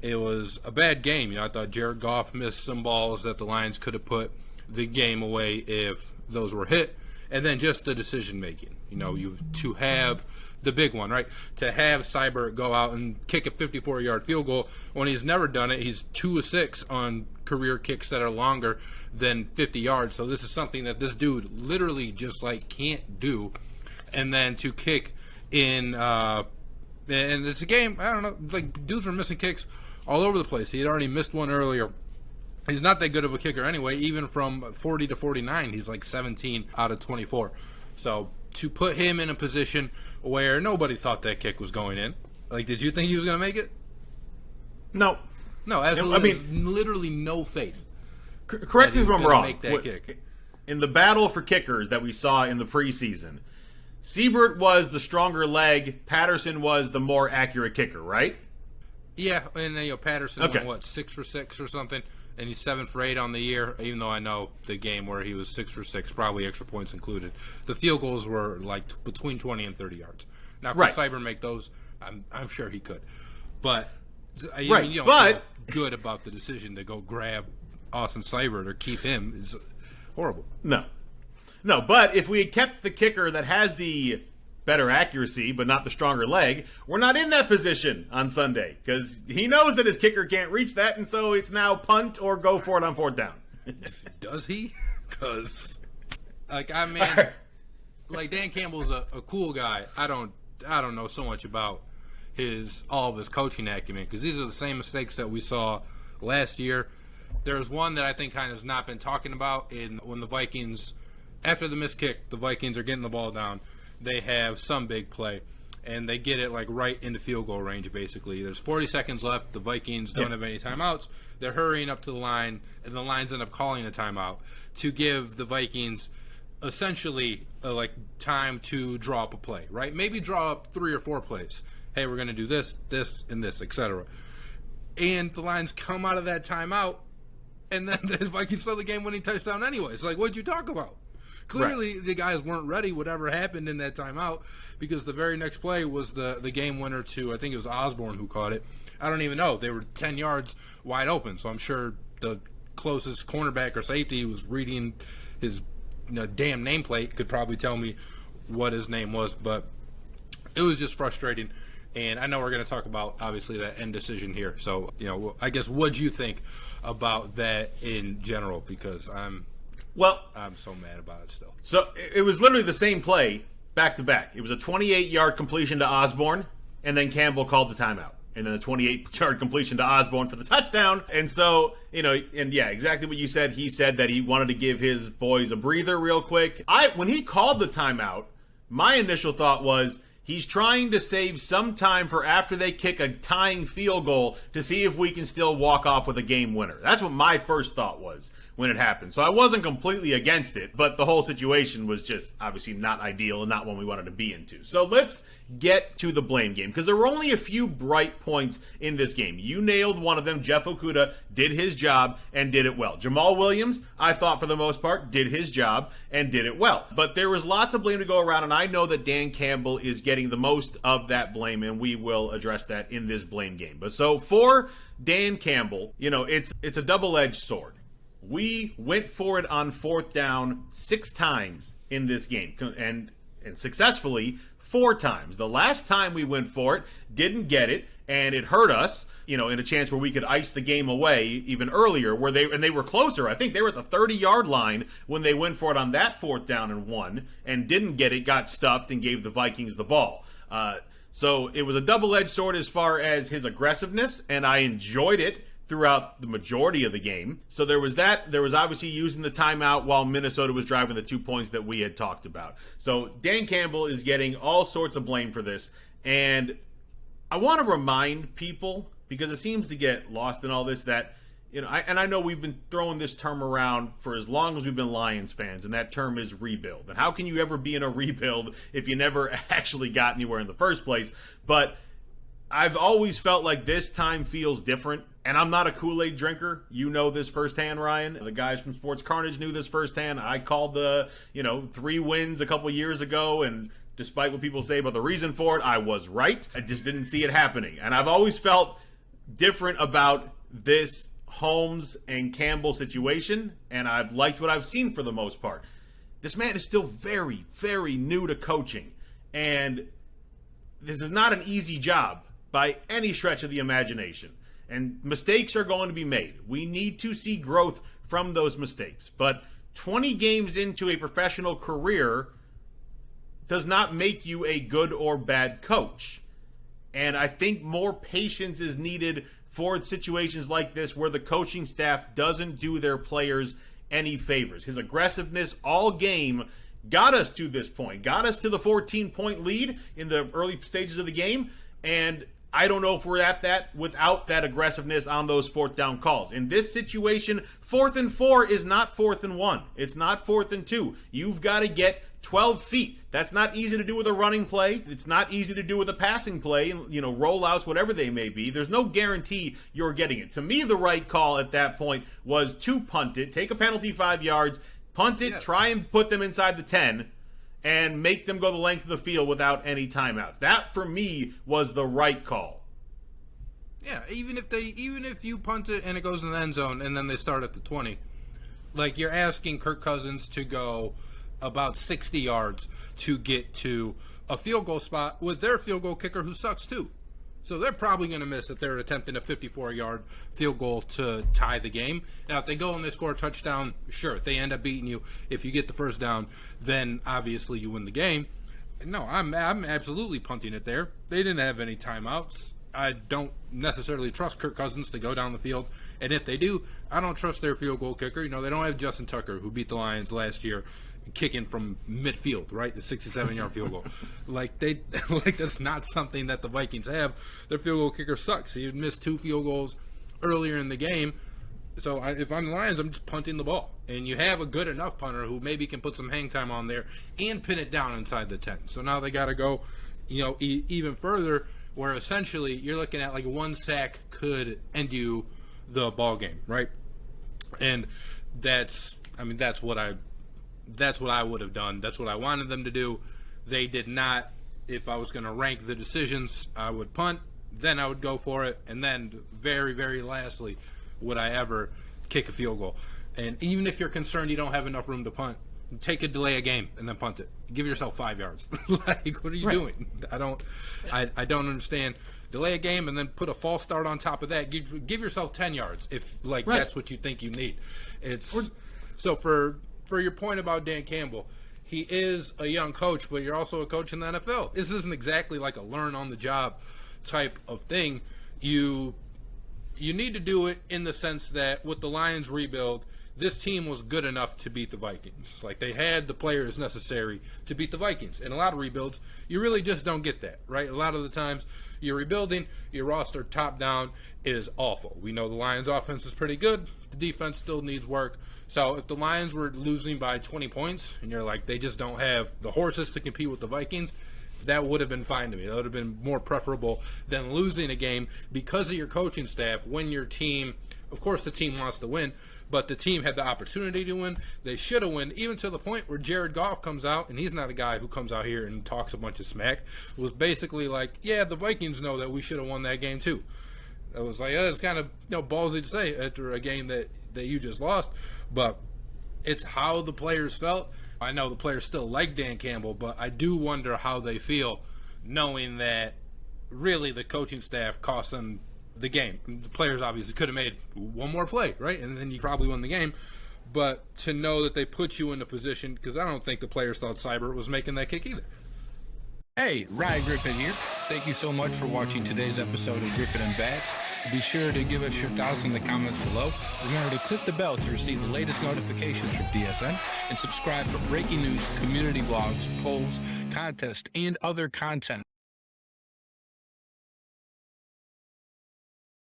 it was a bad game. I thought Jared Goff missed some balls that the Lions could have put the game away if those were hit. And then just the decision making. To have the big one, right? To have Seibert go out and kick a 54-yard field goal when he's never done it. He's 2 of 6 on career kicks that are longer than 50 yards. So this is something that this dude literally just can't do. And then to kick in, and it's a game, I don't know, dudes were missing kicks all over the place. He had already missed one earlier. He's not that good of a kicker anyway. Even from 40 to 49, he's 17 out of 24. So to put him in a position where nobody thought that kick was going in, did you think he was going to make it? No. No, absolutely. There's literally no faith. Correct me if I'm wrong. Make that kick. In the battle for kickers that we saw in the preseason, Seibert was the stronger leg. Patterson was the more accurate kicker, right? Yeah, and Patterson went 6 for 6 or something. And he's 7 for 8 on the year, even though I know the game where he was 6 for 6, probably extra points included. The field goals were between 20 and 30 yards. Now, could Seibert make those? I'm sure he could. But you don't feel good about the decision to go grab Austin Seibert or keep him is horrible. No, but if we had kept the kicker that has the better accuracy, but not the stronger leg, we're not in that position on Sunday because he knows that his kicker can't reach that, and so it's now punt or go for it on 4th down. Does he? Because, Dan Campbell's a cool guy. I don't know so much about all of his coaching acumen because these are the same mistakes that we saw last year. There's one that I think kind of has not been talking about when the Vikings, after the missed kick, the Vikings are getting the ball down. They have some big play, and they get it right into field goal range, basically. There's 40 seconds left. The Vikings don't have any timeouts. They're hurrying up to the line, and the Lions end up calling a timeout to give the Vikings essentially time to draw up a play, right? Maybe draw up 3 or 4 plays. Hey, we're going to do this, this, and this, etc. And the Lions come out of that timeout, and then the Vikings throw the game-winning touchdown anyways. What'd you talk about? Clearly, the guys weren't ready, whatever happened in that timeout, because the very next play was the game winner to, I think it was Osborne who caught it. I don't even know. They were 10 yards wide open, so I'm sure the closest cornerback or safety who was reading his damn nameplate could probably tell me what his name was, but it was just frustrating. And I know we're going to talk about, obviously, that end decision here. So, I guess, what'd you think about that in general? Because I'm so mad about it still. So it was literally the same play back to back. It was a 28-yard completion to Osborne, and then Campbell called the timeout. And then a 28-yard completion to Osborne for the touchdown. And so, exactly what you said. He said that he wanted to give his boys a breather real quick. When he called the timeout, my initial thought was he's trying to save some time for after they kick a tying field goal to see if we can still walk off with a game winner. That's what my first thought was when it happened. So I wasn't completely against it, but the whole situation was just obviously not ideal and not one we wanted to be into. So let's get to the blame game, because there were only a few bright points in this game. You nailed one of them. Jeff Okudah did his job and did it well. Jamal Williams, I thought for the most part, did his job and did it well. But there was lots of blame to go around, and I know that Dan Campbell is getting the most of that blame, and we will address that in this blame game. But so for Dan Campbell, it's a double-edged sword. We went for it on 4th down 6 times in this game, and successfully 4 times. The last time we went for it, didn't get it, and it hurt us, in a chance where we could ice the game away even earlier, they were closer. I think they were at the 30-yard line when they went for it on that 4th down and 1, and didn't get it, got stuffed, and gave the Vikings the ball. So it was a double-edged sword as far as his aggressiveness, and I enjoyed it throughout the majority of the game. So there was that. There was obviously using the timeout while Minnesota was driving the 2 points that we had talked about. So Dan Campbell is getting all sorts of blame for this. And I want to remind people, because it seems to get lost in all this, that, I know we've been throwing this term around for as long as we've been Lions fans, and that term is rebuild. And how can you ever be in a rebuild if you never actually got anywhere in the first place? But I've always felt like this time feels different. And I'm not a Kool-Aid drinker. You know this firsthand, Ryan. The guys from Sports Carnage knew this firsthand. I called the, 3 wins a couple years ago, and despite what people say about the reason for it, I was right. I just didn't see it happening. And I've always felt different about this Holmes and Campbell situation, and I've liked what I've seen for the most part. This man is still very, very new to coaching, and this is not an easy job by any stretch of the imagination. And mistakes are going to be made. We need to see growth from those mistakes. But 20 games into a professional career does not make you a good or bad coach. And I think more patience is needed for situations like this where the coaching staff doesn't do their players any favors. His aggressiveness all game got us to this point, got us to the 14-point lead in the early stages of the game, and I don't know if we're at that without that aggressiveness on those fourth down calls. In this situation, 4th and 4 is not 4th and 1. It's not 4th and 2. You've got to get 12 feet. That's not easy to do with a running play. It's not easy to do with a passing play, rollouts, whatever they may be. There's no guarantee you're getting it. To me, the right call at that point was to punt it, take a penalty 5 yards, punt it, try and put them inside the 10, and make them go the length of the field without any timeouts. That, for me, was the right call. Yeah, even if you punt it and it goes in the end zone and then they start at the 20, like you're asking Kirk Cousins to go about 60 yards to get to a field goal spot with their field goal kicker who sucks too. So they're probably going to miss if they're attempting a 54-yard field goal to tie the game. Now, if they go and they score a touchdown, sure, they end up beating you. If you get the first down, then obviously you win the game. No, I'm absolutely punting it there. They didn't have any timeouts. I don't necessarily trust Kirk Cousins to go down the field. And if they do, I don't trust their field goal kicker. They don't have Justin Tucker, who beat the Lions last year, kicking from midfield, right? The 67-yard field goal. That's not something that the Vikings have. Their field goal kicker sucks. He missed 2 field goals earlier in the game. So if I'm the Lions, I'm just punting the ball. And you have a good enough punter who maybe can put some hang time on there and pin it down inside the 10. So now they got to go, even further, where essentially you're looking at like 1 sack could end you the ball game, right? And that's what I would have done. That's what I wanted them to do. They did not. If I was going to rank the decisions, I would punt, then I would go for it, and then very, very lastly, would I ever kick a field goal. And even if you're concerned you don't have enough room to punt, take a delay a game and then punt it. Give yourself 5 yards. What are you doing? I don't understand. Delay a game and then put a false start on top of that. Give yourself 10 yards if that's what you think you need. So for your point about Dan Campbell, he is a young coach, but you're also a coach in the NFL. This isn't exactly like a learn-on-the-job type of thing. You need to do it in the sense that with the Lions rebuild, this team was good enough to beat the Vikings. Like, they had the players necessary to beat the Vikings. In a lot of rebuilds, you really just don't get that, right? A lot of the times, you're rebuilding, your roster top-down is awful. We know the Lions' offense is pretty good. The defense still needs work. So if the Lions were losing by 20 points, and you're like, they just don't have the horses to compete with the Vikings, that would have been fine to me. That would have been more preferable than losing a game because of your coaching staff when your team, of course the team wants to win, but the team had the opportunity to win. They should have won, even to the point where Jared Goff comes out, and he's not a guy who comes out here and talks a bunch of smack. It was basically like, yeah, the Vikings know that we should have won that game too. It was like, it's kind of ballsy to say after a game that you just lost, but it's how the players felt. I know the players still like Dan Campbell, but I do wonder how they feel knowing that really the coaching staff cost them the game. The players obviously could have made one more play, right? And then you probably won the game. But to know that they put you in a position, because I don't think the players thought Seibert was making that kick either. Hey, Ryan Griffin here. Thank you so much for watching today's episode of Griffin and Bass. Be sure to give us your thoughts in the comments below. Remember to click the bell to receive the latest notifications from DSN and subscribe for breaking news, community blogs, polls, contests, and other content.